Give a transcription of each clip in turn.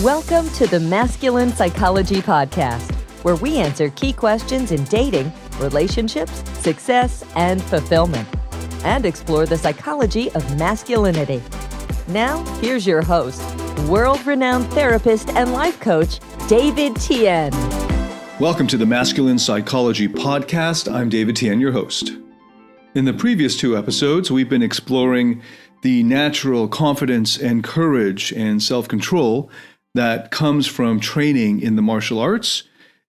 Welcome to the Masculine Psychology Podcast, where we answer key questions in dating, relationships, success, and fulfillment, and explore the psychology of masculinity. Now, here's your host, world-renowned therapist and life coach, David Tian. Welcome to the Masculine Psychology Podcast. I'm David Tian, your host. In the previous two episodes, we've been exploring the natural confidence and courage and self-control that comes from training in the martial arts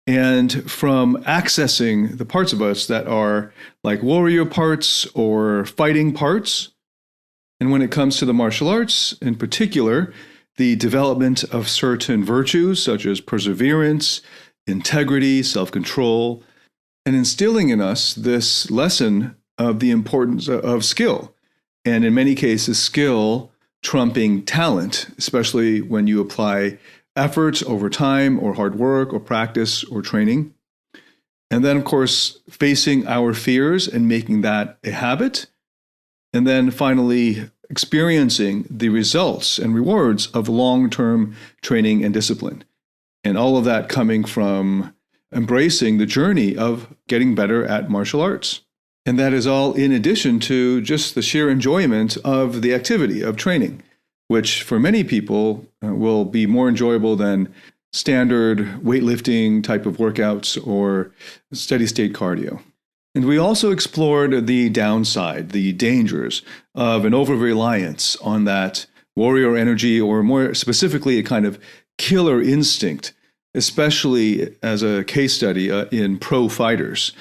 and from accessing the parts of us that are like warrior parts or fighting parts. And when it comes to the martial arts, in particular, the development of certain virtues such as perseverance, integrity, self-control, and instilling in us this lesson of the importance of skill. And in many cases, skill trumping talent, especially when you apply efforts over time or hard work or practice or training. And then, of course, facing our fears and making that a habit. And then finally, experiencing the results and rewards of long-term training and discipline. And all of that coming from embracing the journey of getting better at martial arts. And that is all in addition to just the sheer enjoyment of the activity of training, which for many people will be more enjoyable than standard weightlifting type of workouts or steady state cardio. And we also explored the downside, the dangers of an over-reliance on that warrior energy, or more specifically, a kind of killer instinct, especially as a case study in pro fighters,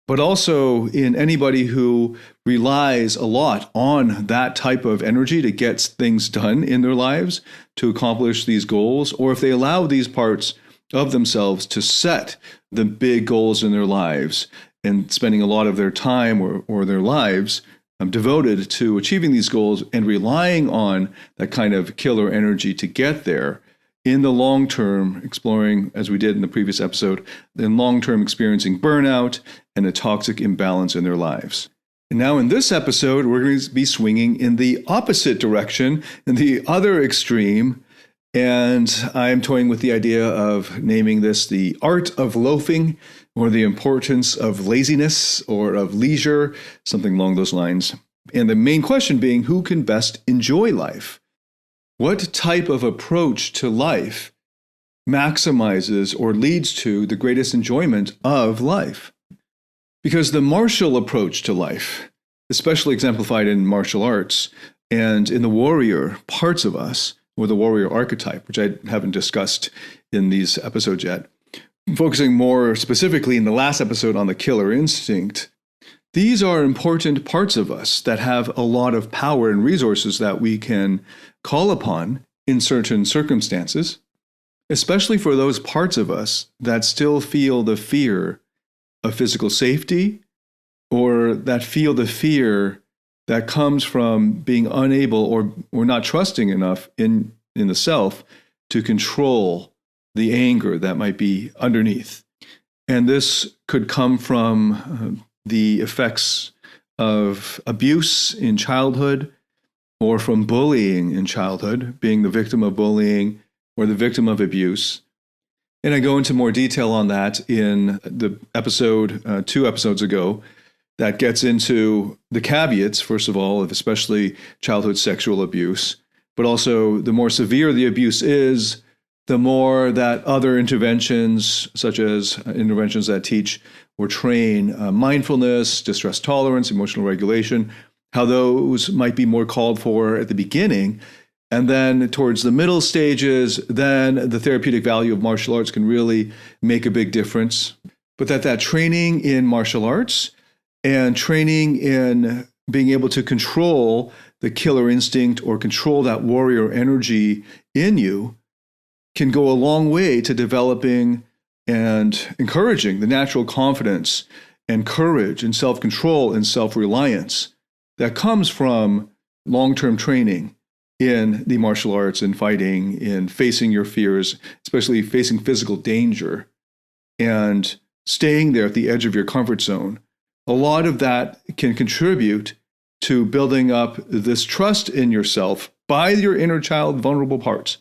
but also in anybody who relies a lot on that type of energy to get things done in their lives, to accomplish these goals, or if they allow these parts of themselves to set the big goals in their lives and spending a lot of their time or their lives devoted to achieving these goals and relying on that kind of killer energy to get there. In the long term, exploring, as we did in the previous episode, in long term experiencing burnout and a toxic imbalance in their lives. And now in this episode, we're going to be swinging in the opposite direction, in the other extreme. And I'm toying with the idea of naming this the art of loafing, or the importance of laziness or of leisure, something along those lines. And the main question being, who can best enjoy life? What type of approach to life maximizes or leads to the greatest enjoyment of life? Because the martial approach to life, especially exemplified in martial arts and in the warrior parts of us, or the warrior archetype, which I haven't discussed in these episodes yet, focusing more specifically in the last episode on the killer instinct, these are important parts of us that have a lot of power and resources that we can call upon in certain circumstances, especially for those parts of us that still feel the fear of physical safety, or that feel the fear that comes from being unable or not trusting enough in the self to control the anger that might be underneath. And this could come from the effects of abuse in childhood, or from bullying in childhood, being the victim of bullying or the victim of abuse. And I go into more detail on that in the episode, 2 episodes ago, that gets into the caveats, first of all, of especially childhood sexual abuse, but also the more severe the abuse is, the more that other interventions, such as interventions that teach or train mindfulness, distress tolerance, emotional regulation, how those might be more called for at the beginning. And then towards the middle stages, then the therapeutic value of martial arts can really make a big difference. But that training in martial arts and training in being able to control the killer instinct or control that warrior energy in you can go a long way to developing and encouraging the natural confidence and courage and self-control and self-reliance that comes from long-term training in the martial arts and fighting, in facing your fears, especially facing physical danger and staying there at the edge of your comfort zone. A lot of that can contribute to building up this trust in yourself by your inner child vulnerable parts,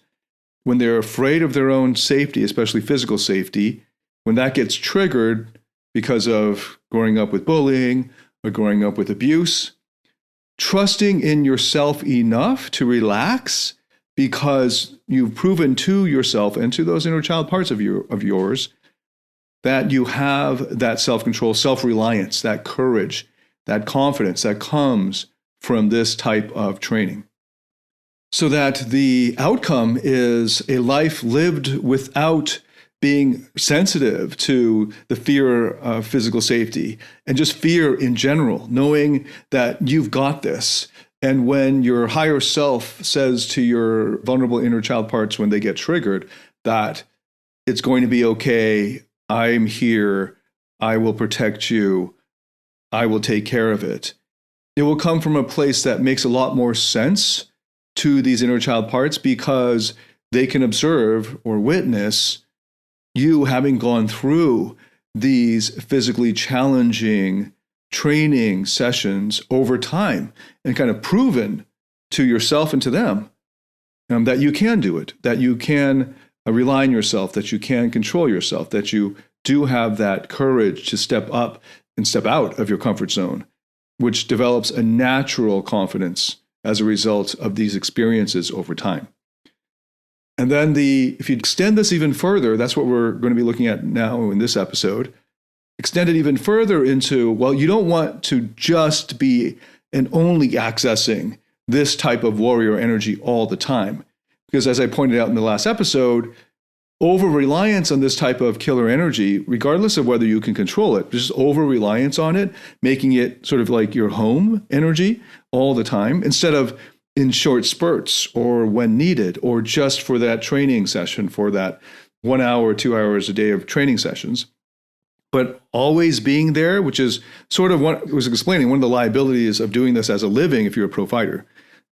when they're afraid of their own safety, especially physical safety, when that gets triggered because of growing up with bullying or growing up with abuse, trusting in yourself enough to relax because you've proven to yourself and to those inner child parts of yours that you have that self-control, self-reliance, that courage, that confidence that comes from this type of training. So that the outcome is a life lived without being sensitive to the fear of physical safety and just fear in general, knowing that you've got this. And when your higher self says to your vulnerable inner child parts when they get triggered that it's going to be okay, I'm here, I will protect you, I will take care of it, it will come from a place that makes a lot more sense to these inner child parts because they can observe or witness you having gone through these physically challenging training sessions over time and kind of proven to yourself and to them that you can do it, that you can rely on yourself, that you can control yourself, that you do have that courage to step up and step out of your comfort zone, which develops a natural confidence as a result of these experiences over time. And then if you extend this even further, that's what we're going to be looking at now in this episode, extend it even further into, well, you don't want to just be and only accessing this type of warrior energy all the time. Because as I pointed out in the last episode, over-reliance on this type of killer energy, regardless of whether you can control it, just over-reliance on it, making it sort of like your home energy all the time, instead of in short spurts or when needed, or just for that training session, for that 1 hour, 2 hours a day of training sessions, but always being there, which is sort of what I was explaining, one of the liabilities of doing this as a living if you're a pro fighter,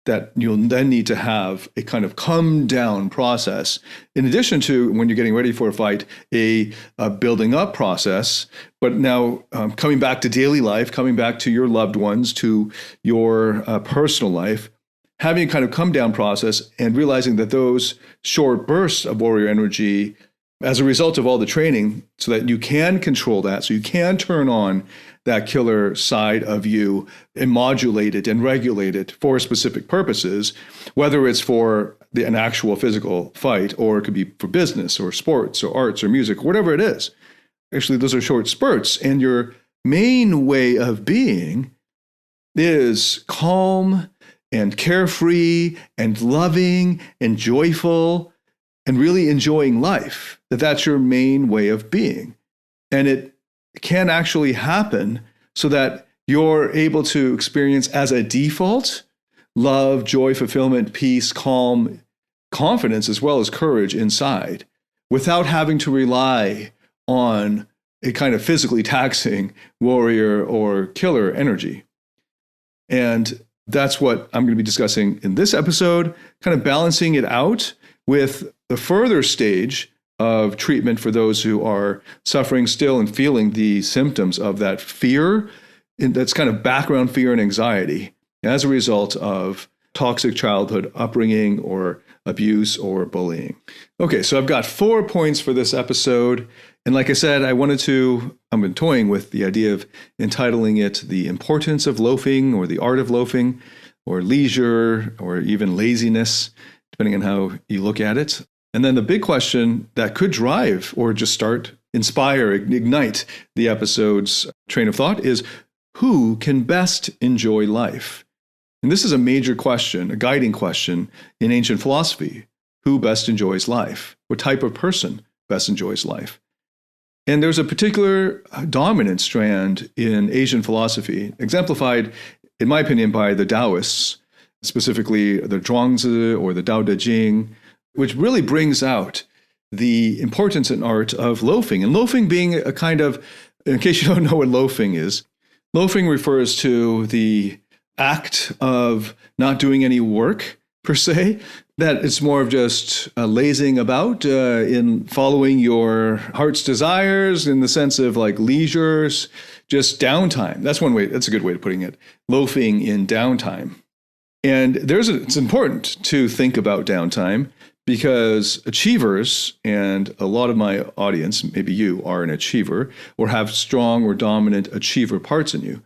that you'll then need to have a kind of come down process, in addition to when you're getting ready for a fight, a building up process, but now coming back to daily life, coming back to your loved ones, to your personal life, having a kind of come down process and realizing that those short bursts of warrior energy, as a result of all the training, so that you can control that, so you can turn on that killer side of you and modulate it and regulate it for specific purposes, whether it's for an actual physical fight, or it could be for business or sports or arts or music, whatever it is. Actually, those are short spurts. And your main way of being is calm and carefree and loving and joyful and really enjoying life. That's your main way of being. And it can actually happen so that you're able to experience as a default love, joy, fulfillment, peace, calm, confidence, as well as courage inside, without having to rely on a kind of physically taxing warrior or killer energy. And that's what I'm going to be discussing in this episode, kind of balancing it out with the further stage of treatment for those who are suffering still and feeling the symptoms of that fear, that's kind of background fear and anxiety as a result of toxic childhood upbringing or abuse or bullying. Okay, so I've got 4 points for this episode. And like I said, I've been toying with the idea of entitling it The Importance of Loafing, or The Art of Loafing, or Leisure, or even Laziness, depending on how you look at it. And then the big question that could drive or just ignite the episode's train of thought is, who can best enjoy life? And this is a major question, a guiding question in ancient philosophy. Who best enjoys life? What type of person best enjoys life? And there's a particular dominant strand in Asian philosophy, exemplified, in my opinion, by the Taoists, specifically the Zhuangzi or the Tao Te Ching, which really brings out the importance and art of loafing. And loafing being a kind of, in case you don't know what loafing is, loafing refers to the act of not doing any work per se, that it's more of just lazing about in following your heart's desires, in the sense of like leisures, just downtime. That's one way, that's a good way of putting it. Loafing in downtime. And it's important to think about downtime, because achievers, and a lot of my audience, maybe you are an achiever or have strong or dominant achiever parts in you,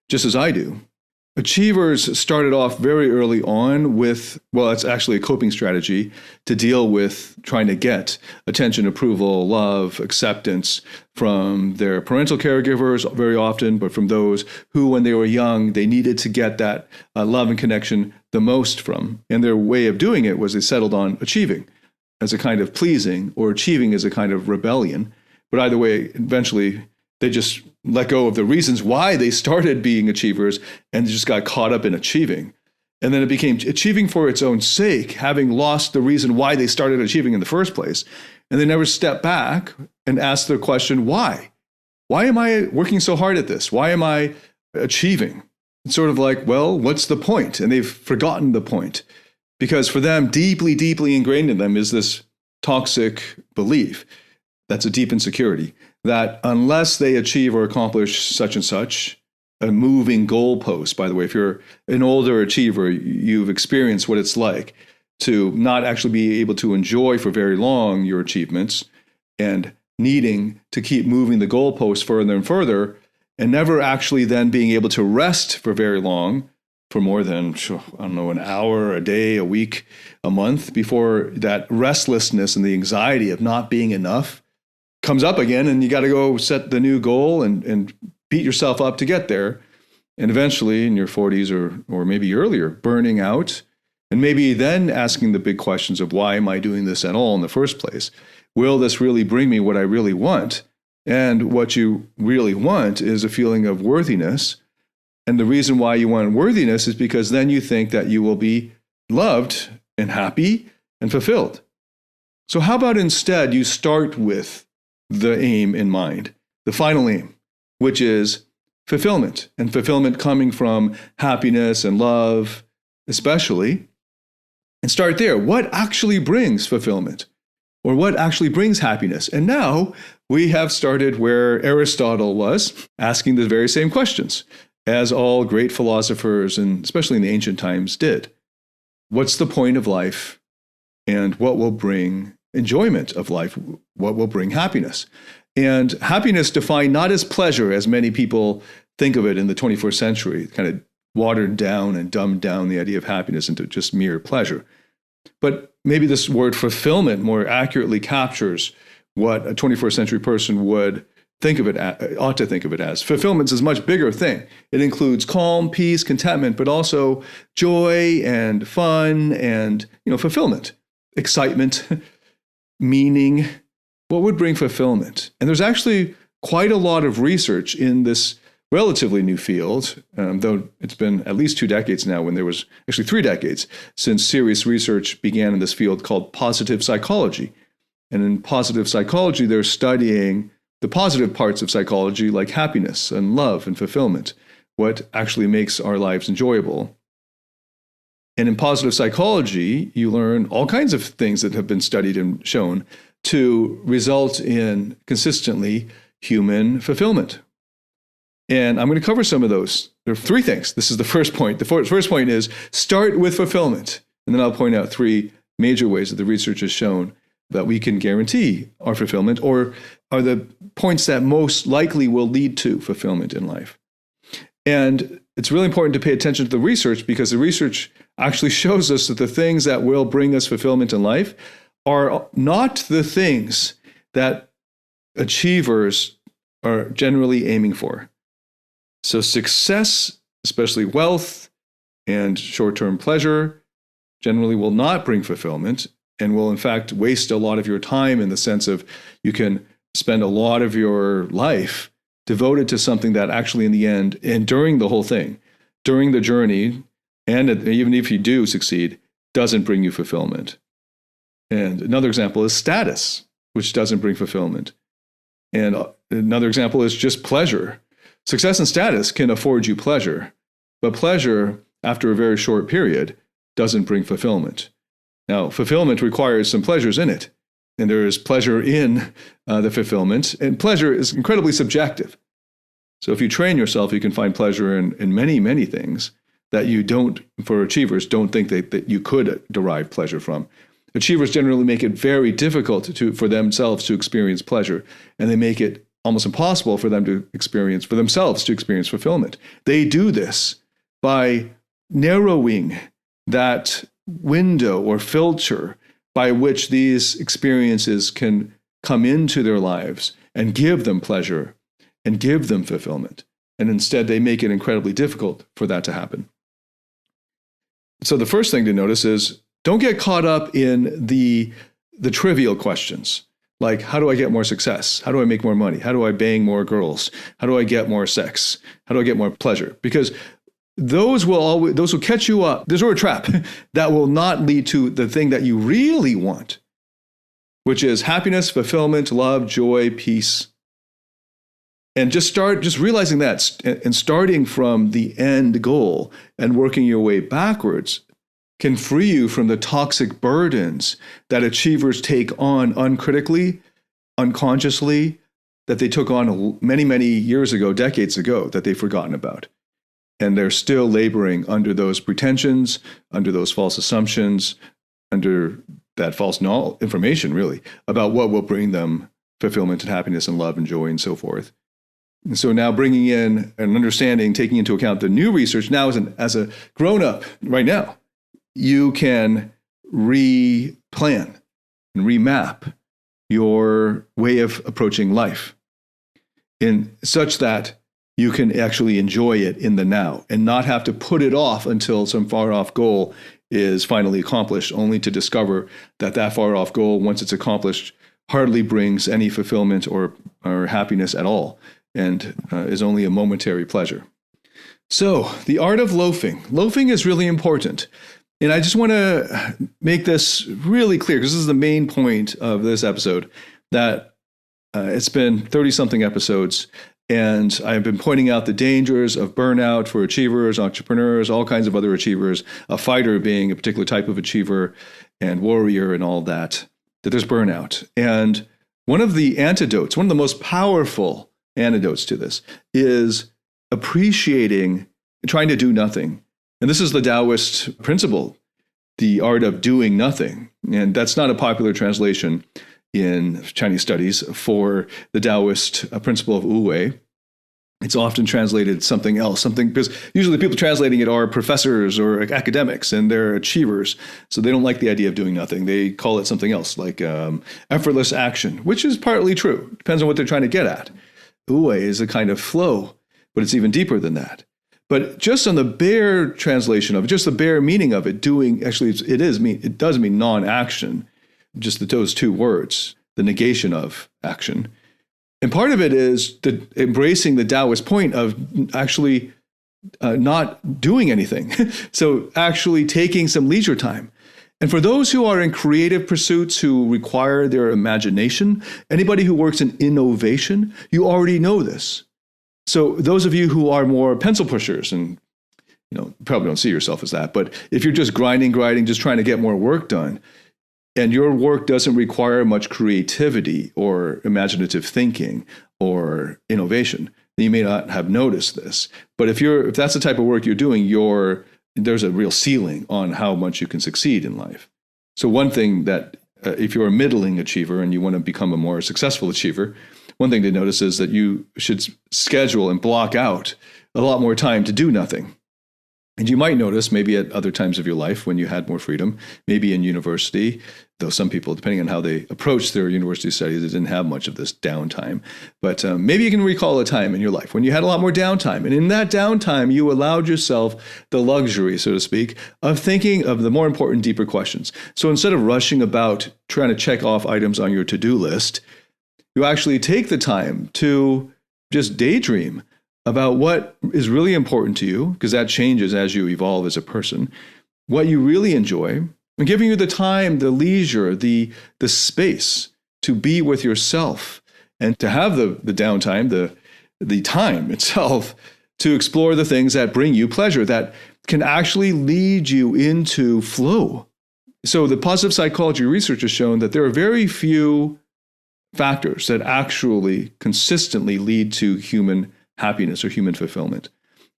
just as I do. Achievers started off very early on with, well, it's actually a coping strategy to deal with trying to get attention, approval, love, acceptance from their parental caregivers very often, but from those who, when they were young, they needed to get that love and connection the most from. And their way of doing it was they settled on achieving as a kind of pleasing, or achieving as a kind of rebellion. But either way, eventually they just let go of the reasons why they started being achievers and just got caught up in achieving. And then it became achieving for its own sake, having lost the reason why they started achieving in the first place. And they never stepped back and asked the question, why? Why am I working so hard at this? Why am I achieving? It's sort of like, well, what's the point? And they've forgotten the point. Because for them, deeply, deeply ingrained in them is this toxic belief that's a deep insecurity, that unless they achieve or accomplish such and such, a moving goalpost, by the way, if you're an older achiever, you've experienced what it's like to not actually be able to enjoy for very long your achievements and needing to keep moving the goalpost further and further, and never actually then being able to rest for very long, for more than, I don't know, an hour, a day, a week, a month, before that restlessness and the anxiety of not being enough comes up again, and you got to go set the new goal and beat yourself up to get there. And eventually in your 40s or maybe earlier, burning out, and maybe then asking the big questions of, why am I doing this at all in the first place? Will this really bring me what I really want? And what you really want is a feeling of worthiness. And the reason why you want worthiness is because then you think that you will be loved and happy and fulfilled. So how about instead you start with the aim in mind, the final aim, which is fulfillment, and fulfillment coming from happiness and love, especially, and start there. What actually brings fulfillment, or what actually brings happiness? And now we have started where Aristotle was, asking the very same questions as all great philosophers, and especially in the ancient times, did. What's the point of life, and what will bring enjoyment of life? What will bring happiness? And happiness defined not as pleasure, as many people think of it in the 21st century, kind of watered down and dumbed down the idea of happiness into just mere pleasure. But maybe this word fulfillment more accurately captures what a 21st century person would think of it, ought to think of it as. Fulfillment is a much bigger thing. It includes calm, peace, contentment, but also joy and fun and, fulfillment, excitement, meaning. What would bring fulfillment? And there's actually quite a lot of research in this relatively new field, though it's been at least 2 decades now, when there was actually 3 decades since serious research began in this field, called positive psychology. And in positive psychology, they're studying the positive parts of psychology, like happiness and love and fulfillment, what actually makes our lives enjoyable. And in positive psychology, you learn all kinds of things that have been studied and shown to result in consistently human fulfillment. And I'm going to cover some of those. There are 3 things. This is the first point. The first point is start with fulfillment. And then I'll point out 3 major ways that the research has shown that we can guarantee our fulfillment, or are the points that most likely will lead to fulfillment in life. And it's really important to pay attention to the research, because the research actually shows us that the things that will bring us fulfillment in life are not the things that achievers are generally aiming for. So success, especially wealth and short-term pleasure, generally will not bring fulfillment, and will in fact waste a lot of your time, in the sense of you can spend a lot of your life devoted to something that actually in the end, and during the whole thing, during the journey, and even if you do succeed, doesn't bring you fulfillment. And another example is status, which doesn't bring fulfillment. And another example is just pleasure. Success and status can afford you pleasure, but pleasure, after a very short period, doesn't bring fulfillment. Now, fulfillment requires some pleasures in it, and there is pleasure in the fulfillment, and pleasure is incredibly subjective. So if you train yourself, you can find pleasure in many, many things that you don't, for achievers, don't think that you could derive pleasure from. Achievers generally make it very difficult for themselves to experience pleasure, and they make it almost impossible for themselves to experience fulfillment. They do this by narrowing that window or filter by which these experiences can come into their lives and give them pleasure and give them fulfillment. And instead, they make it incredibly difficult for that to happen. So the first thing to notice is don't get caught up in the trivial questions, like how do I get more success? How do I make more money? How do I bang more girls? How do I get more sex? How do I get more pleasure? Because those will catch you up. There's a trap that will not lead to the thing that you really want, which is happiness, fulfillment, love, joy, peace. And just realizing that and starting from the end goal and working your way backwards can free you from the toxic burdens that achievers take on uncritically, unconsciously, that they took on many, many years ago, decades ago, that they've forgotten about. And they're still laboring under those pretensions, under those false assumptions, under that false information, really, about what will bring them fulfillment and happiness and love and joy and so forth. And so now bringing in an understanding, taking into account the new research, now as a grown-up right now, you can replan and remap your way of approaching life in such that you can actually enjoy it in the now and not have to put it off until some far-off goal is finally accomplished, only to discover that far-off goal, once it's accomplished, hardly brings any fulfillment or happiness at all, and is only a momentary pleasure. So, the art of loafing. Loafing is really important. And I just want to make this really clear, because this is the main point of this episode, that it's been 30-something episodes, and I've been pointing out the dangers of burnout for achievers, entrepreneurs, all kinds of other achievers, a fighter being a particular type of achiever, and warrior and all that there's burnout. And one of the most powerful antidotes to this is appreciating, trying to do nothing. And this is the Taoist principle, the art of doing nothing. And that's not a popular translation in Chinese studies for the Taoist principle of Wu Wei. It's often translated something else, because usually people translating it are professors or academics, and they're achievers. So they don't like the idea of doing nothing. They call it something else, like effortless action, which is partly true. Depends on what they're trying to get at. Wu Wei is a kind of flow, but it's even deeper than that. But just on the bare translation of it, just the bare meaning of it, it does mean non-action, just those two words, the negation of action. And part of it is embracing the Taoist point of actually not doing anything. So actually taking some leisure time. And for those who are in creative pursuits who require their imagination, anybody who works in innovation, you already know this. So those of you who are more pencil pushers, and probably don't see yourself as that, but if you're just grinding, just trying to get more work done, and your work doesn't require much creativity or imaginative thinking or innovation, then you may not have noticed this. But if that's the type of work you're doing, there's a real ceiling on how much you can succeed in life. So one thing that if you're a middling achiever and you want to become a more successful achiever, one thing to notice is that you should schedule and block out a lot more time to do nothing. And you might notice maybe at other times of your life when you had more freedom, maybe in university, though some people, depending on how they approach their university studies, they didn't have much of this downtime. But maybe you can recall a time in your life when you had a lot more downtime. And in that downtime, you allowed yourself the luxury, so to speak, of thinking of the more important, deeper questions. So instead of rushing about trying to check off items on your to-do list, you actually take the time to just daydream about what is really important to you, because that changes as you evolve as a person, what you really enjoy, and giving you the time, the leisure, the space to be with yourself and to have the downtime, the time itself to explore the things that bring you pleasure, that can actually lead you into flow. So the positive psychology research has shown that there are very few factors that actually consistently lead to human happiness or human fulfillment.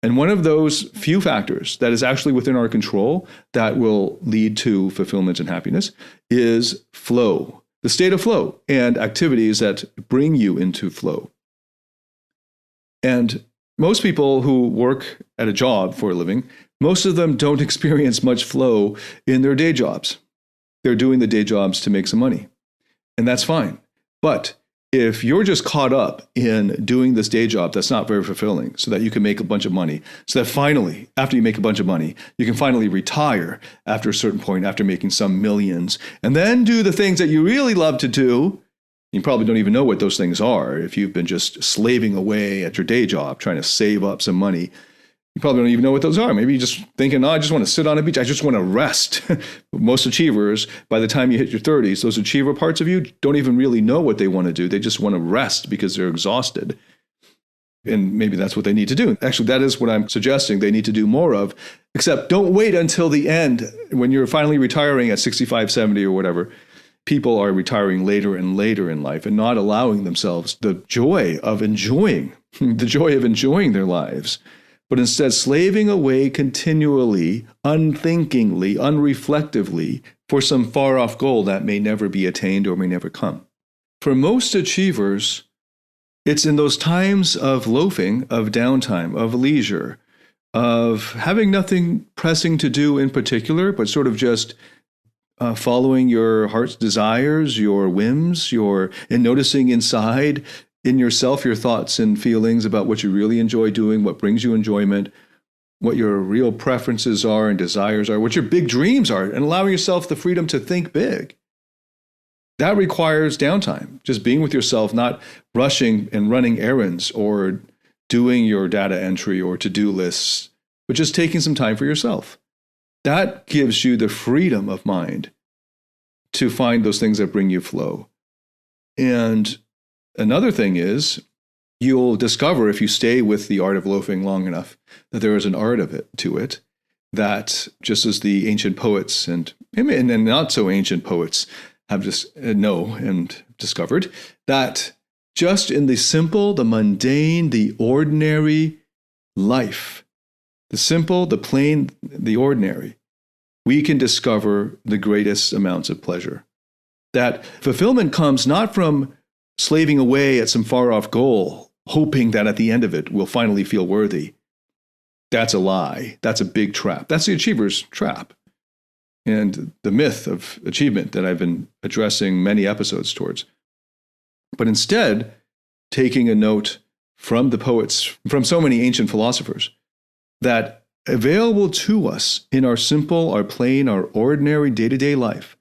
And one of those few factors that is actually within our control that will lead to fulfillment and happiness is flow, the state of flow, and activities that bring you into flow. And most people who work at a job for a living, most of them don't experience much flow in their day jobs. They're doing the day jobs to make some money, and that's fine. But if you're just caught up in doing this day job that's not very fulfilling so that you can make a bunch of money, so that finally, after you make a bunch of money, you can finally retire after a certain point, after making some millions, and then do the things that you really love to do. You probably don't even know what those things are if you've been just slaving away at your day job, trying to save up some money. You probably don't even know what those are. Maybe you're just thinking, I just want to sit on a beach. I just want to rest. Most achievers, by the time you hit your 30s, those achiever parts of you don't even really know what they want to do. They just want to rest because they're exhausted. And maybe that's what they need to do. Actually, that is what I'm suggesting they need to do more of, except don't wait until the end when you're finally retiring at 65, 70 or whatever. People are retiring later and later in life and not allowing themselves the joy of enjoying their lives, but instead slaving away continually, unthinkingly, unreflectively for some far-off goal that may never be attained or may never come. For most achievers, it's in those times of loafing, of downtime, of leisure, of having nothing pressing to do in particular, but sort of just following your heart's desires, your whims, and noticing inside in yourself your thoughts and feelings about what you really enjoy doing, what brings you enjoyment, what your real preferences are and desires are, what your big dreams are, and allowing yourself the freedom to think big. That requires downtime, just being with yourself, not rushing and running errands or doing your data entry or to-do lists, but just taking some time for yourself. That gives you the freedom of mind to find those things that bring you flow. And another thing is, you'll discover if you stay with the art of loafing long enough that there is an art to it, that just as the ancient poets and not so ancient poets have just know and discovered, that just in the simple, the mundane, the ordinary life, the simple, the plain, the ordinary, we can discover the greatest amounts of pleasure. That fulfillment comes not from slaving away at some far-off goal, hoping that at the end of it we'll finally feel worthy. That's a lie. That's a big trap. That's the achiever's trap. And the myth of achievement that I've been addressing many episodes towards. But instead, taking a note from the poets, from so many ancient philosophers, that available to us in our simple, our plain, our ordinary day-to-day life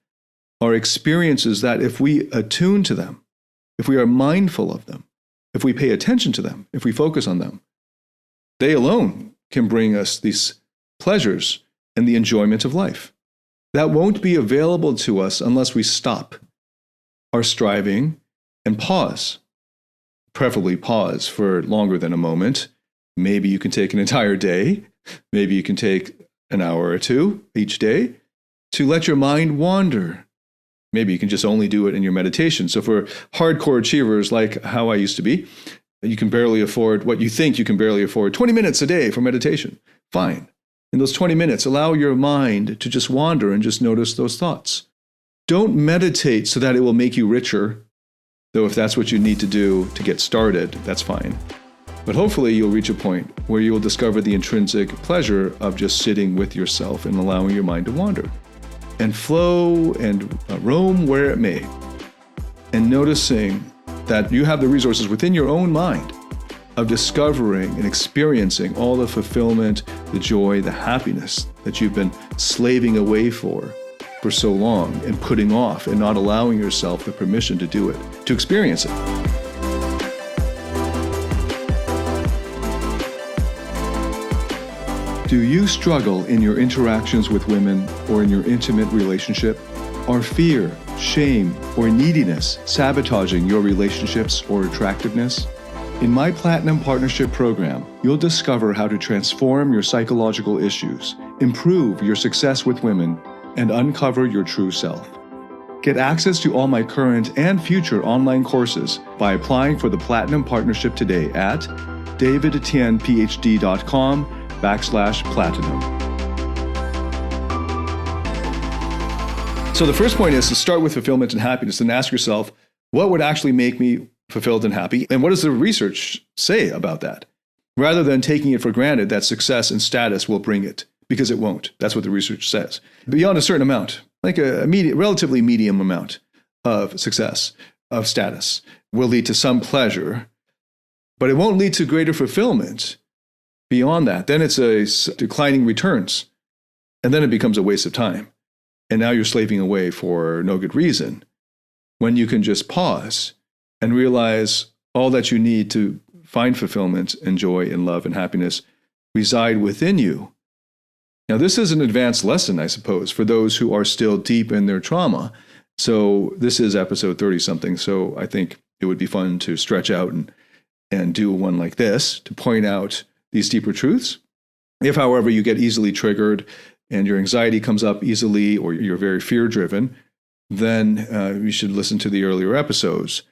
are experiences that if we attune to them, if we are mindful of them, if we pay attention to them, if we focus on them, they alone can bring us these pleasures and the enjoyment of life. That won't be available to us unless we stop our striving and pause. Preferably pause for longer than a moment. Maybe you can take an entire day. Maybe you can take an hour or two each day to let your mind wander. Maybe you can just only do it in your meditation. So for hardcore achievers like how I used to be, you can barely afford what you think you can barely afford, 20 minutes a day for meditation. Fine. In those 20 minutes, allow your mind to just wander and just notice those thoughts. Don't meditate so that it will make you richer, though if that's what you need to do to get started, that's fine. But hopefully you'll reach a point where you will discover the intrinsic pleasure of just sitting with yourself and allowing your mind to wander and flow and roam where it may, and noticing that you have the resources within your own mind of discovering and experiencing all the fulfillment, the joy, the happiness that you've been slaving away for so long and putting off and not allowing yourself the permission to do it, to experience it. Do you struggle in your interactions with women or in your intimate relationship? Are fear, shame, or neediness sabotaging your relationships or attractiveness? In my Platinum Partnership Program, you'll discover how to transform your psychological issues, improve your success with women, and uncover your true self. Get access to all my current and future online courses by applying for the Platinum Partnership today at davidtianphd.com/platinum. So the first point is to start with fulfillment and happiness and ask yourself, what would actually make me fulfilled and happy? And what does the research say about that? Rather than taking it for granted that success and status will bring it, because it won't. That's what the research says. Beyond a certain amount, like a relatively medium amount of success, of status, will lead to some pleasure, but it won't lead to greater fulfillment beyond that. Then it's a declining returns, and then it becomes a waste of time. And now you're slaving away for no good reason, when you can just pause and realize all that you need to find fulfillment and joy and love and happiness reside within you. Now, this is an advanced lesson, I suppose, for those who are still deep in their trauma. So this is episode 30-something, so I think it would be fun to stretch out and do one like this to point out these deeper truths. If, however, you get easily triggered and your anxiety comes up easily, or you're very fear-driven, then you should listen to the earlier episodes.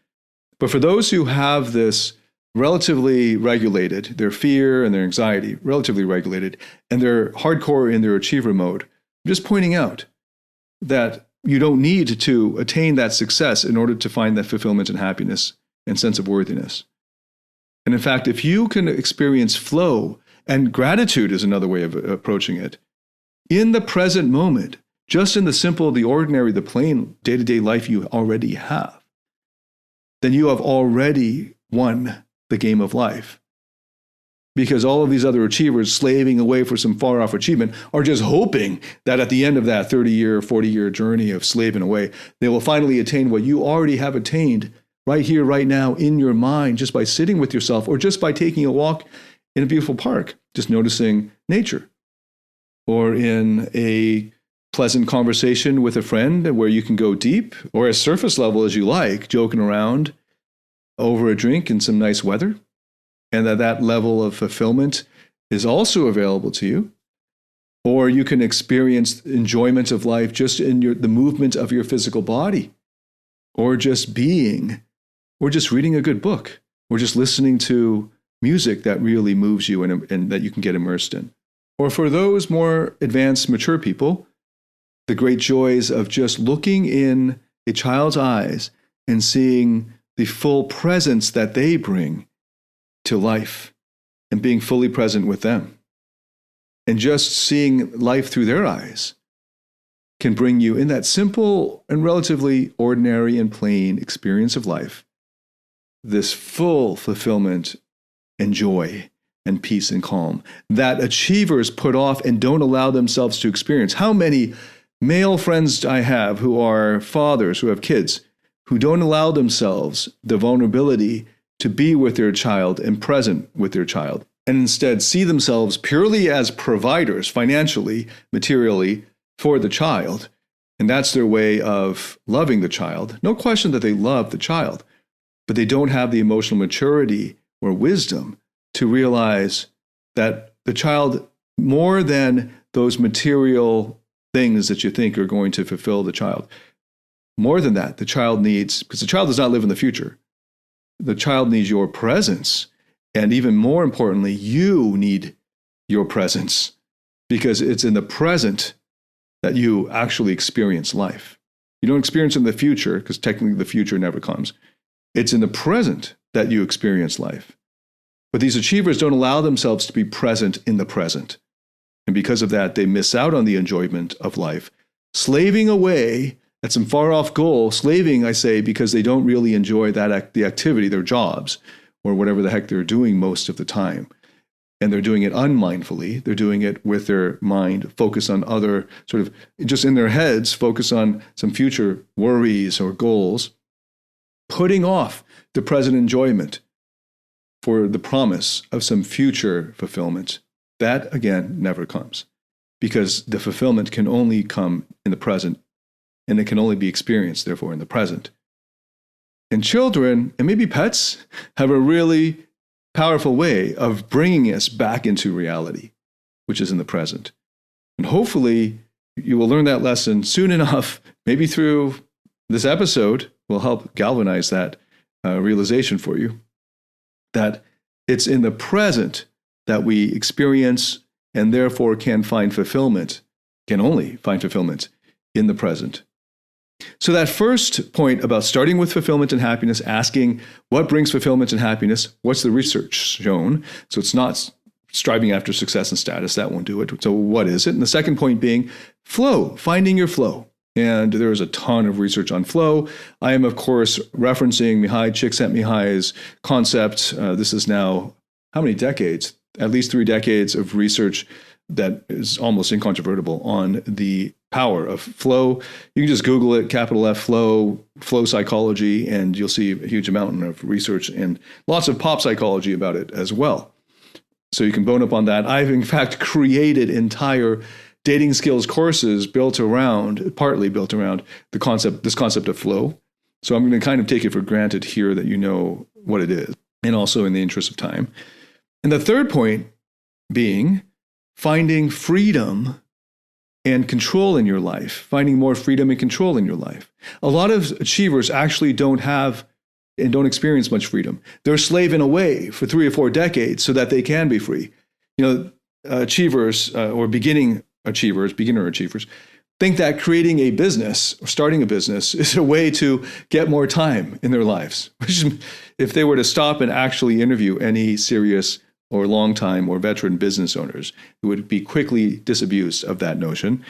But for those who have this relatively regulated, their fear and their anxiety relatively regulated, and they're hardcore in their achiever mode, I'm just pointing out that you don't need to attain that success in order to find that fulfillment and happiness and sense of worthiness. And in fact, if you can experience flow, and gratitude is another way of approaching it, in the present moment, just in the simple, the ordinary, the plain day-to-day life you already have, then you have already won the game of life. Because all of these other achievers slaving away for some far-off achievement are just hoping that at the end of that 30-year, 40-year journey of slaving away, they will finally attain what you already have attained right here, right now, in your mind, just by sitting with yourself or just by taking a walk in a beautiful park, just noticing nature, or in a pleasant conversation with a friend where you can go deep, or as surface level as you like, joking around over a drink in some nice weather, and that level of fulfillment is also available to you. Or you can experience enjoyment of life just in the movement of your physical body, or just being, or just reading a good book, or just listening to music that really moves you and that you can get immersed in. Or for those more advanced, mature people, the great joys of just looking in a child's eyes and seeing the full presence that they bring to life and being fully present with them. And just seeing life through their eyes can bring you, in that simple and relatively ordinary and plain experience of life, this full fulfillment and joy and peace and calm that achievers put off and don't allow themselves to experience. How many male friends I have who are fathers, who have kids, who don't allow themselves the vulnerability to be with their child and present with their child, and instead see themselves purely as providers, financially, materially, for the child. And that's their way of loving the child. No question that they love the child, but they don't have the emotional maturity or wisdom to realize that the child, more than those material things that you think are going to fulfill the child, more than that, the child needs, because the child does not live in the future, the child needs your presence. And even more importantly, you need your presence, because it's in the present that you actually experience life. You don't experience it in the future, because technically the future never comes. It's in the present that you experience life. But these achievers don't allow themselves to be present in the present. And because of that, they miss out on the enjoyment of life, slaving away at some far-off goal, slaving, I say, because they don't really enjoy the activity, their jobs, or whatever the heck they're doing most of the time. And they're doing it unmindfully. They're doing it with their mind focused on other, sort of, just in their heads, focus on some future worries or goals, putting off the present enjoyment for the promise of some future fulfillment. That, again, never comes, because the fulfillment can only come in the present, and it can only be experienced, therefore, in the present. And children, and maybe pets, have a really powerful way of bringing us back into reality, which is in the present. And hopefully, you will learn that lesson soon enough, maybe through this episode will help galvanize that realization for you, that It's in the present that we experience and therefore can only find fulfillment in the present. So that first point about starting with fulfillment and happiness, asking what brings fulfillment and happiness, what's the research shown? So it's not striving after success and status, that won't do it. So what is it? And the second point being flow, finding your flow. And there's a ton of research on flow. I am, of course, referencing Mihai Csikszentmihalyi's concept. This is now, how many decades? At least 3 decades of research that is almost incontrovertible on the power of flow. You can just Google it, capital F, flow psychology, and you'll see a huge amount of research and lots of pop psychology about it as well. So you can bone up on that. I've, in fact, created entire dating skills courses partly built around this concept of flow. So I'm going to kind of take it for granted here that you know what it is, and also in the interest of time. And the third point being finding freedom and control in your life, finding more freedom and control in your life. A lot of achievers actually don't have and don't experience much freedom. They're slaving away for 3 or 4 decades so that they can be free. Achievers or beginner achievers, think that creating a business or starting a business is a way to get more time in their lives. Which, if they were to stop and actually interview any serious or long-time or veteran business owners, who would be quickly disabused of that notion.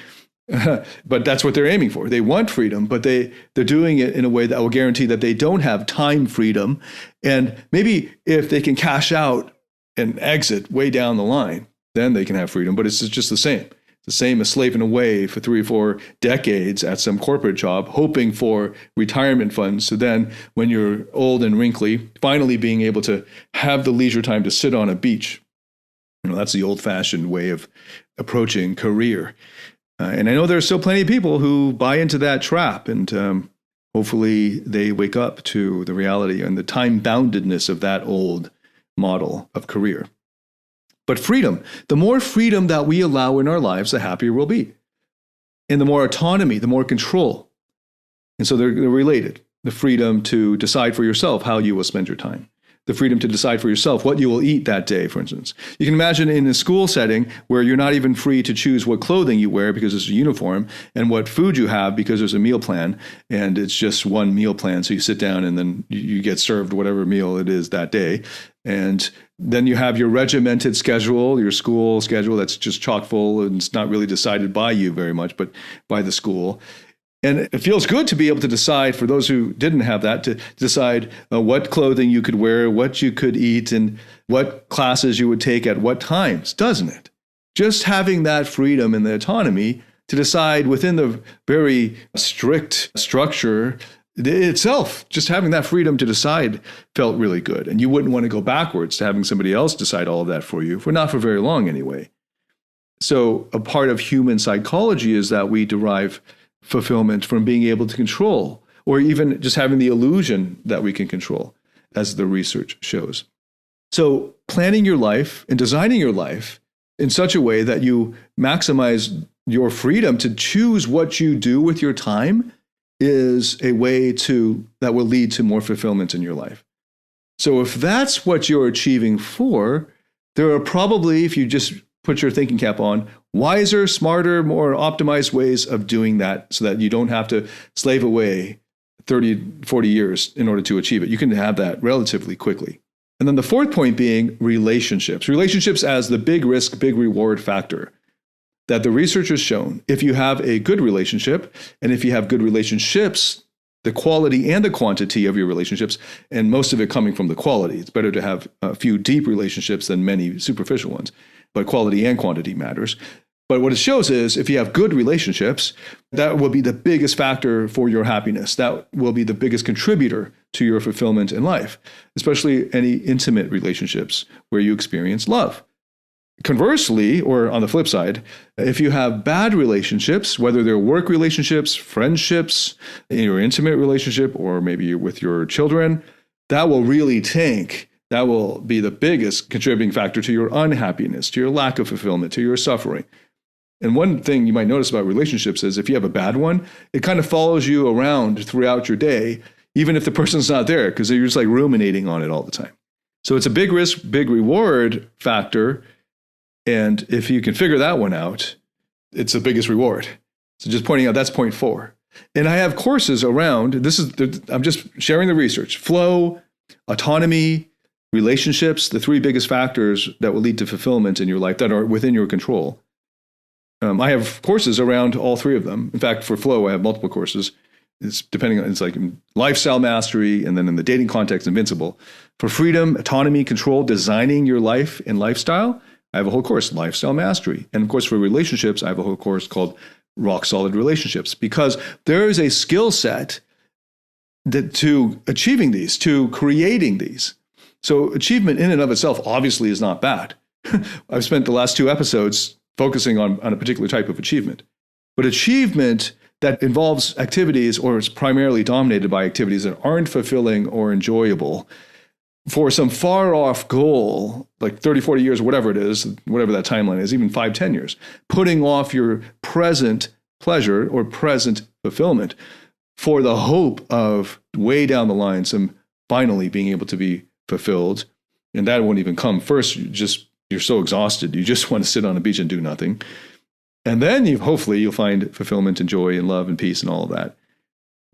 But that's what they're aiming for. They want freedom, but they're doing it in a way that will guarantee that they don't have time freedom. And maybe if they can cash out and exit way down the line, then they can have freedom. But it's just the same. It's the same as slaving away for 3 or 4 decades at some corporate job, hoping for retirement funds. So then when you're old and wrinkly, finally being able to have the leisure time to sit on a beach. That's the old-fashioned way of approaching career. And I know there's still plenty of people who buy into that trap, and hopefully they wake up to the reality and the time-boundedness of that old model of career. But freedom, the more freedom that we allow in our lives, the happier we'll be. And the more autonomy, the more control. And so they're related. The freedom to decide for yourself how you will spend your time. The freedom to decide for yourself what you will eat that day, for instance. You can imagine in a school setting where you're not even free to choose what clothing you wear because it's a uniform, and what food you have because there's a meal plan, and it's just one meal plan. So you sit down and then you get served whatever meal it is that day. And then you have your regimented schedule, your school schedule that's just chock full, and it's not really decided by you very much, but by the school. And it feels good to be able to decide, for those who didn't have that, to decide what clothing you could wear, what you could eat, and what classes you would take at what times, doesn't it? Just having that freedom and the autonomy to decide within the very strict structure itself, just having that freedom to decide felt really good. And you wouldn't want to go backwards to having somebody else decide all of that for you, not for very long anyway. So a part of human psychology is that we derive fulfillment from being able to control, or even just having the illusion that we can control, as the research shows. So planning your life and designing your life in such a way that you maximize your freedom to choose what you do with your time is a way that will lead to more fulfillment in your life. So if that's what you're achieving for, there are probably, if you just put your thinking cap on, wiser, smarter, more optimized ways of doing that so that you don't have to slave away 30, 40 years in order to achieve it. You can have that relatively quickly. And then the fourth point being relationships. Relationships as the big risk, big reward factor that the research has shown. If you have a good relationship, and if you have good relationships, the quality and the quantity of your relationships, and most of it coming from the quality. It's better to have a few deep relationships than many superficial ones. But quality and quantity matters. But what it shows is if you have good relationships, that will be the biggest factor for your happiness. That will be the biggest contributor to your fulfillment in life, especially any intimate relationships where you experience love. Conversely, or on the flip side, if you have bad relationships, whether they're work relationships, friendships, in your intimate relationship, or maybe with your children, that will really tank. That will be the biggest contributing factor to your unhappiness, to your lack of fulfillment, to your suffering. And one thing you might notice about relationships is if you have a bad one, it kind of follows you around throughout your day, even if the person's not there, because you're just like ruminating on it all the time. So it's a big risk, big reward factor. And if you can figure that one out, it's the biggest reward. So just pointing out, that's point 4. And I have courses around, I'm just sharing the research, flow, autonomy, relationships, the 3 biggest factors that will lead to fulfillment in your life that are within your control. I have courses around all 3 of them. In fact, for flow, I have multiple courses. It's like lifestyle mastery, and then in the dating context, invincible. For freedom, autonomy, control, designing your life and lifestyle, I have a whole course, lifestyle mastery. And of course, for relationships, I have a whole course called rock solid relationships, because there is a skill set to achieving these, to creating these. So achievement in and of itself obviously is not bad. I've spent the last 2 episodes focusing on a particular type of achievement. But achievement that involves activities, or is primarily dominated by activities that aren't fulfilling or enjoyable for some far off goal, like 30, 40 years or whatever it is, whatever that timeline is, even 5, 10 years, putting off your present pleasure or present fulfillment for the hope of way down the line, some finally being able to be fulfilled. And that won't even come first. You're so exhausted. You just want to sit on a beach and do nothing. And then hopefully you'll find fulfillment and joy and love and peace and all of that.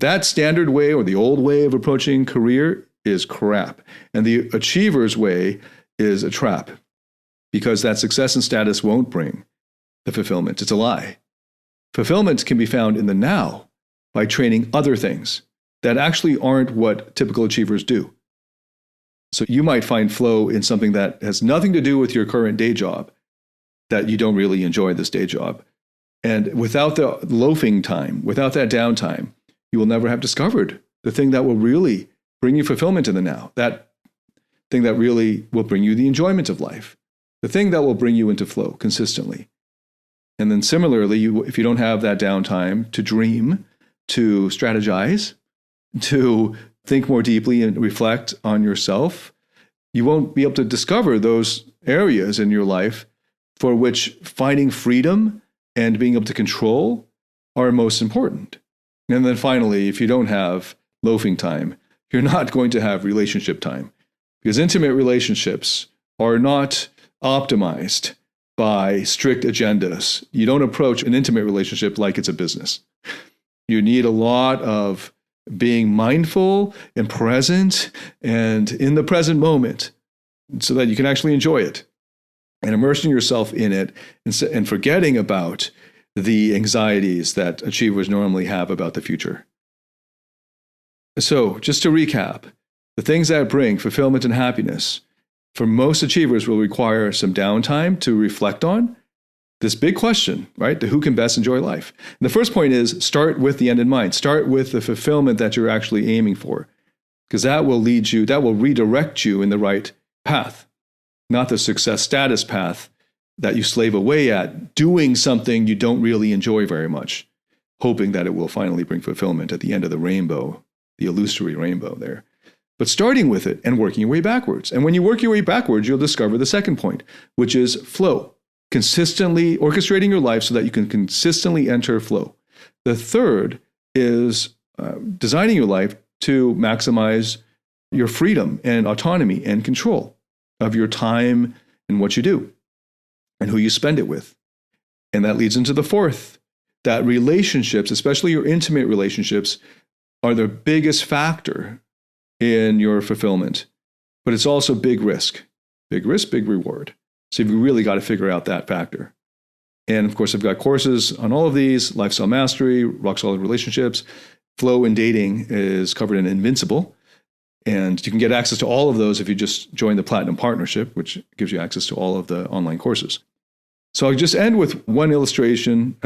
That standard way, or the old way of approaching career, is crap. And the achiever's way is a trap, because that success and status won't bring the fulfillment. It's a lie. Fulfillment can be found in the now by training other things that actually aren't what typical achievers do. So you might find flow in something that has nothing to do with your current day job, that you don't really enjoy this day job. And without the loafing time, without that downtime, you will never have discovered the thing that will really bring you fulfillment in the now, that thing that really will bring you the enjoyment of life, the thing that will bring you into flow consistently. And then similarly, if you don't have that downtime to dream, to strategize, to think more deeply and reflect on yourself, you won't be able to discover those areas in your life for which finding freedom and being able to control are most important. And then finally, if you don't have loafing time, you're not going to have relationship time, because intimate relationships are not optimized by strict agendas. You don't approach an intimate relationship like it's a business. You need a lot of being mindful and present and in the present moment so that you can actually enjoy it, and immersing yourself in it, and forgetting about the anxieties that achievers normally have about the future. So just to recap, the things that bring fulfillment and happiness for most achievers will require some downtime to reflect on this big question, right? The who can best enjoy life. And the first point is, start with the end in mind. Start with the fulfillment that you're actually aiming for, because that will redirect you in the right path, not the success status path that you slave away at, doing something you don't really enjoy very much, hoping that it will finally bring fulfillment at the end of the rainbow, the illusory rainbow there. But starting with it and working your way backwards. And when you work your way backwards, you'll discover the second point, which is flow. Consistently orchestrating your life so that you can consistently enter flow. The third is designing your life to maximize your freedom and autonomy and control of your time and what you do and who you spend it with. And that leads into the fourth, that relationships, especially your intimate relationships, are the biggest factor in your fulfillment. But it's also big risk, big reward. So you've really got to figure out that factor. And of course, I've got courses on all of these: lifestyle mastery, rock solid relationships, flow and dating is covered in Invincible. And you can get access to all of those if you just join the Platinum Partnership, which gives you access to all of the online courses. So I'll just end with one illustration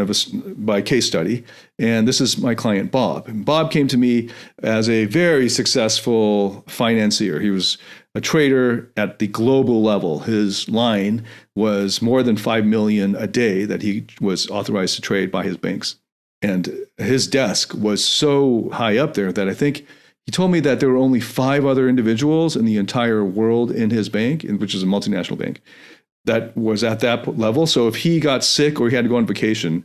by case study. And this is my client, Bob. And Bob came to me as a very successful financier. He was a trader at the global level. His line was more than 5 million a day that he was authorized to trade by his banks. And his desk was so high up there that I think he told me that there were only 5 other individuals in the entire world in his bank, which is a multinational bank, that was at that level. So if he got sick or he had to go on vacation,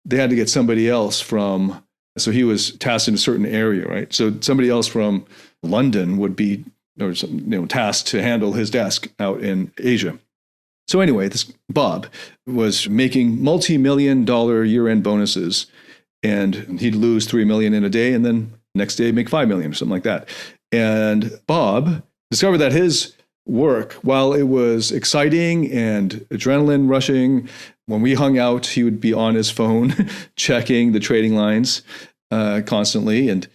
they had to get somebody else so he was tasked in a certain area, right? So somebody else from London would be or some task to handle his desk out in Asia. So anyway, this Bob was making multi-million-dollar year-end bonuses, and he'd lose $3 million in a day, and then next day make $5 million or something like that. And Bob discovered that his work, while it was exciting and adrenaline rushing, when we hung out, he would be on his phone checking the trading lines constantly. And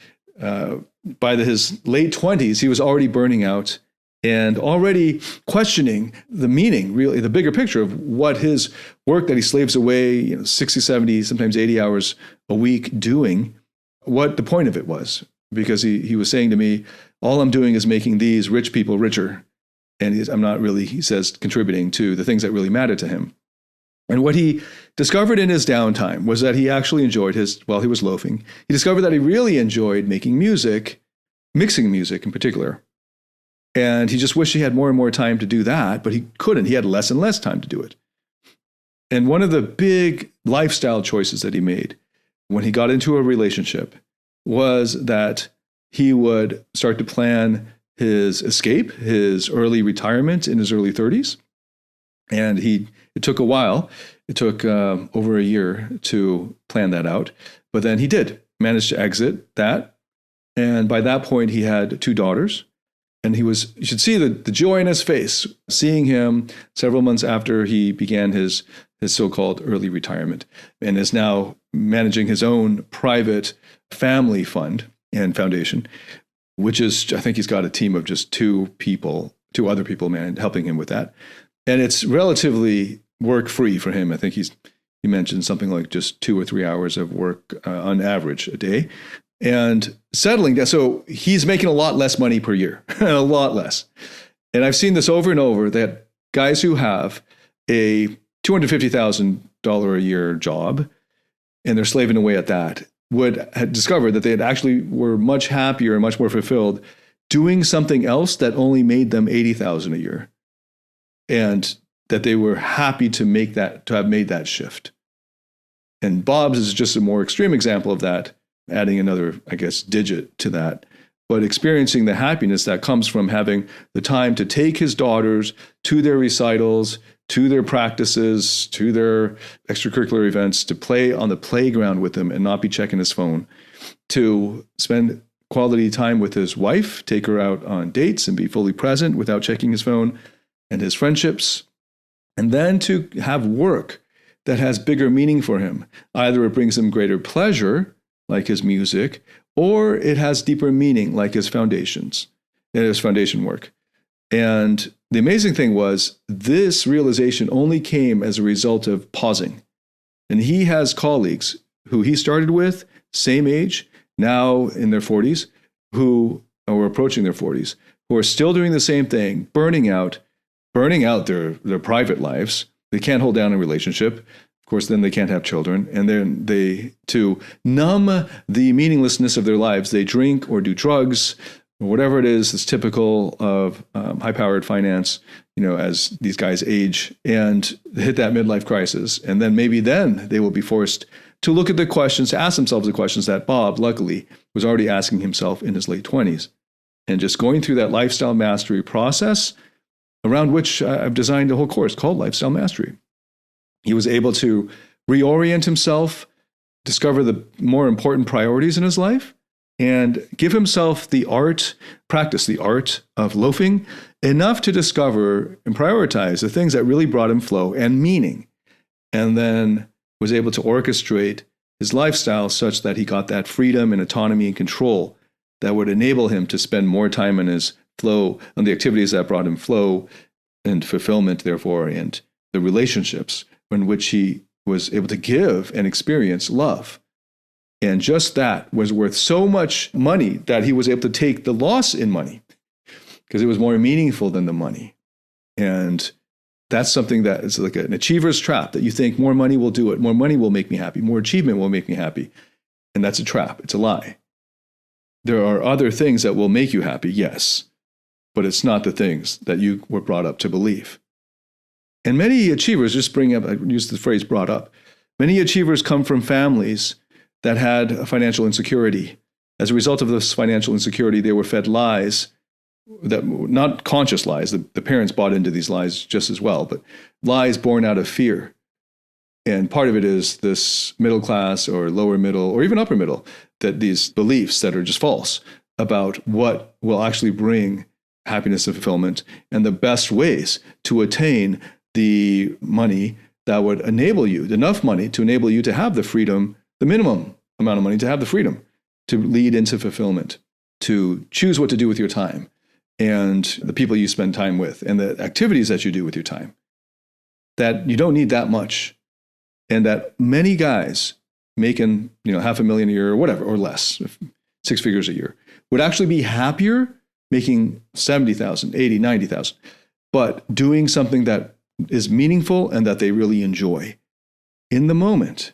by his late 20s, he was already burning out and already questioning the meaning, really, the bigger picture of what his work that he slaves away 60, 70, sometimes 80 hours a week doing, what the point of it was. Because he was saying to me, all I'm doing is making these rich people richer. And I'm not really, he says, contributing to the things that really matter to him. And what he discovered in his downtime was that he actually enjoyed while he was loafing, he discovered that he really enjoyed making music, mixing music in particular. And he just wished he had more and more time to do that, but he couldn't. He had less and less time to do it. And one of the big lifestyle choices that he made when he got into a relationship was that he would start to plan his escape, his early retirement in his early 30s. And it took a while. It took over a year to plan that out. But then he did manage to exit that. And by that point, he had 2 daughters. And you should see the joy in his face, seeing him several months after he began his so-called early retirement, and is now managing his own private family fund and foundation, which is, I think he's got a team of just 2 other people, helping him with that. And it's relatively work-free for him. I think he mentioned something like just 2 or 3 hours of work on average a day. And settling down, so he's making a lot less money per year, a lot less. And I've seen this over and over, that guys who have a $250,000 a year job and they're slaving away at that had discovered that they actually were much happier and much more fulfilled doing something else that only made them $80,000 a year, and that they were happy to have made that shift. And Bob's is just a more extreme example of that, adding another, I guess, digit to that, but experiencing the happiness that comes from having the time to take his daughters to their recitals, to their practices, to their extracurricular events, to play on the playground with them and not be checking his phone, to spend quality time with his wife, take her out on dates and be fully present without checking his phone, and his friendships, and then to have work that has bigger meaning for him. Either it brings him greater pleasure, like his music, or it has deeper meaning, like his foundation work. And the amazing thing was, this realization only came as a result of pausing. And he has colleagues who he started with, same age, now in their 40s, who are approaching their 40s, who are still doing the same thing, burning out their private lives. They can't hold down a relationship. Of course, then they can't have children. And then to numb the meaninglessness of their lives, they drink or do drugs or whatever it is that's typical of high-powered finance, as these guys age and hit that midlife crisis. And then maybe then they will be forced to look at the questions, to ask themselves the questions that Bob, luckily, was already asking himself in his late 20s. And just going through that lifestyle mastery process, around which I've designed a whole course called Lifestyle Mastery. He was able to reorient himself, discover the more important priorities in his life, and give himself practice the art of loafing enough to discover and prioritize the things that really brought him flow and meaning, and then was able to orchestrate his lifestyle such that he got that freedom and autonomy and control that would enable him to spend more time on his flow, on the activities that brought him flow and fulfillment, therefore, and the relationships in which he was able to give and experience love. And just that was worth so much money that he was able to take the loss in money because it was more meaningful than the money. And that's something that is like an achiever's trap, that you think more money will do it, more money will make me happy, more achievement will make me happy. And that's a trap. It's a lie. There are other things that will make you happy, yes, but it's not the things that you were brought up to believe. And many achievers, I use the phrase brought up, many achievers come from families that had a financial insecurity. As a result of this financial insecurity, they were fed lies that not conscious lies. The parents bought into these lies just as well, but lies born out of fear. And part of it is this middle class or lower middle or even upper middle, that these beliefs that are just false about what will actually bring happiness and fulfillment and the best ways to attain the money that would enable you, enough money to enable you to have the freedom, the minimum amount of money to have the freedom to lead into fulfillment, to choose what to do with your time and the people you spend time with and the activities that you do with your time. That you don't need that much. And that many guys making, $500,000 a year or whatever, or less, 6 figures a year, would actually be happier making 70,000, 80, 90,000, but doing something that is meaningful and that they really enjoy in the moment.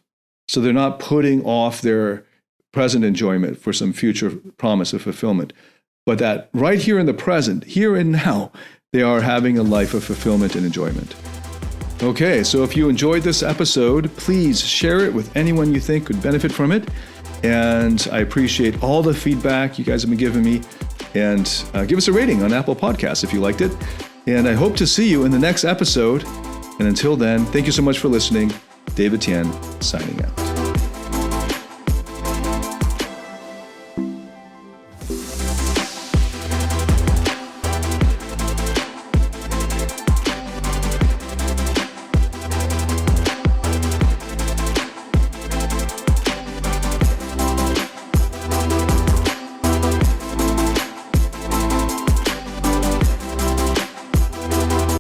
So they're not putting off their present enjoyment for some future promise of fulfillment, but that right here in the present, here and now, they are having a life of fulfillment and enjoyment. Okay, so if you enjoyed this episode, please share it with anyone you think could benefit from it. And I appreciate all the feedback you guys have been giving me. And give us a rating on Apple Podcasts if you liked it. And I hope to see you in the next episode. And until then, thank you so much for listening. David Tian, signing out.